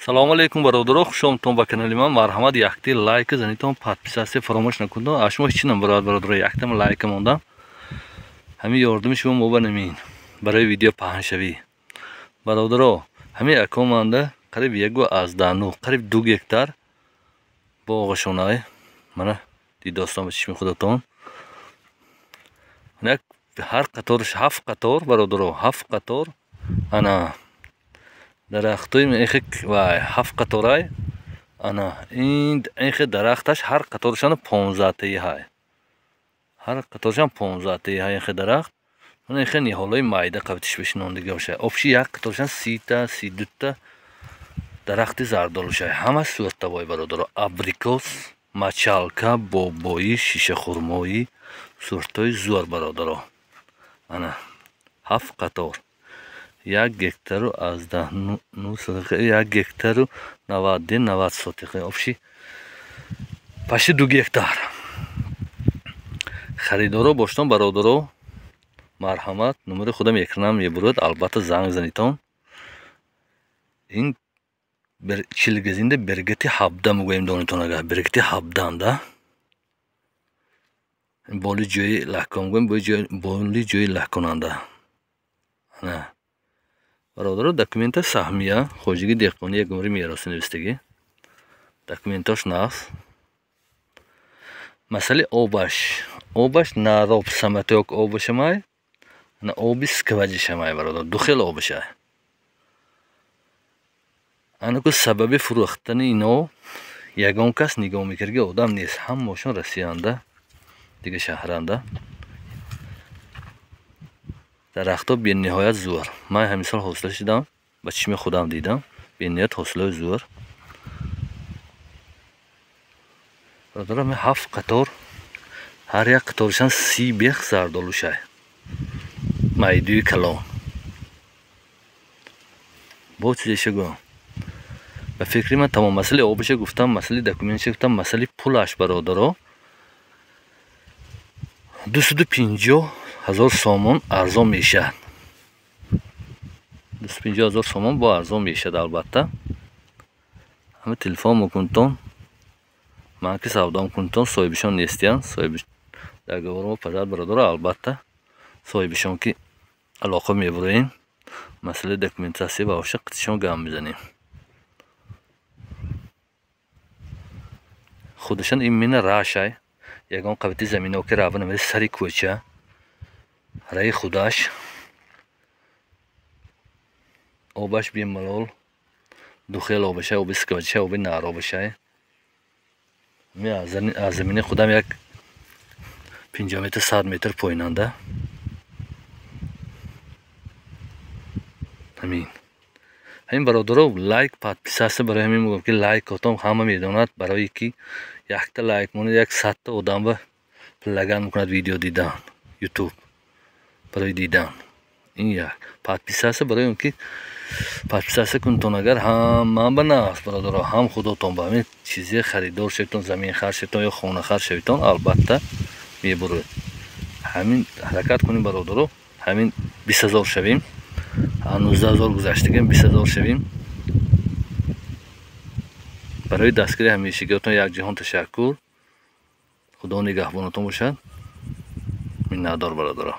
салому алейкум бародаро, хушомтон ба канали ман. Марҳамат, якти лайк занитон, подписация фаромӯш накунед. А шумо ҳеч намбарад бародаро, яктам лайк монда. ҳамин ёрдами шумо мо банамин барои видео паҳншавӣ. бародаро, ҳамин аком манда қариб 1.19 қариб 2 гектар боғашонае. мана дидостон ба чишми худатон. ҳар қатораш 7 қатор бародаро, 7 қатор. ана дарахтои мехек вай 7 қаторай. ана ин дарахташ ҳар қаторашан 15 таи ҳай. ҳар қаторашан 15 таи ҳай ин дарахт. мана ин ниҳолаи майда қавитиш бешинон дига бошай. обши як қаторашан 30 та 32 та дарахти зардол бошай. ҳама суртавой бародаро. абрикос, мачалка, бобои, шишахурмои, суртои зуар бародаро. ана 7 қатор. 1 гектару 1 гектару 90 сотиқа. обши пашти 2 гектар. харидоро боштон бародаро, марҳамат, номери худам экрана мебурад. албатта занг занитон. ин чилгазинда бергати 17 мегӯем донитон. агар бергати 17 да боли ҷои лаҳкон мегӯем, боли ҷои лаҳконанда. ана бародаро, документа саҳмия хоҷигӣ деҳқонӣ ягумри мероси навистагӣ. документаш нақс. масъалаи обаш нароб саматёк обашамай, на оби скваҷишамай бародар. ду хел обашай. анаку сабаби фурӯхтани ино ягон кас нигоҳ мекард ки одам нест. ҳамаошон расиянда дига шаҳранда. дарахто бениҳоят зуар. ман ҳамин сол ҳосила шидам, ба чишми худам дидам. бениҳоят ҳосилаи зуар. бародарам 7 қатор. ҳар як қаторашан 30 бех зардолушай. майдуи калон. бо чизеша гӯям. ба фикри ман тамом масъалаи обаша гуфтам, масъалаи документаша гуфтам, масъалаи пулаш бародаро 250,000 сомон арзон мешад. 250,000 сомон бо арзон мешад албатта. ҳама телефон мекунтон. ман ки савдом кунтон соҳибишон нестиян. соҳиби договормо падар бародаро, албатта соҳибишон ки алоқа мебурем. масъалаи документасия ва оша қитишон гам мезанем. худашон ин мина рашай. ягон қавити замино ки рава намеда сари кӯча. раи худаш. обаш бемалол ду хел обашай, оби скваҷишай, оби наробашай. аз замини худам як 50 метр 100 метр поинанда. ҳамин бародаро, лайк подписация барои ҳамин мегӯям ки лайкотон ҳама медонад. барои ки якта лайк монад 100 та одам ба лаган мекунад видео дидан ютуб барои дидан. ин як подписация барои он ки подписация кунтон. агар ҳам ба нафс бародаро, ҳам худотон ба ҳамин чизе харидор шавитон, заминхар шавитон ё хонахар шавитон, албатта мебурад. ҳамин ҳаракат кунем бародаро. ҳамин 20,000 шавем. 19,000 гузаштагим, 20,000 шавем. барои дастгирии ҳамешагиотон якҷаҳон ташаккур. худо нигаҳбонатон бошад. миннатдор бародаро.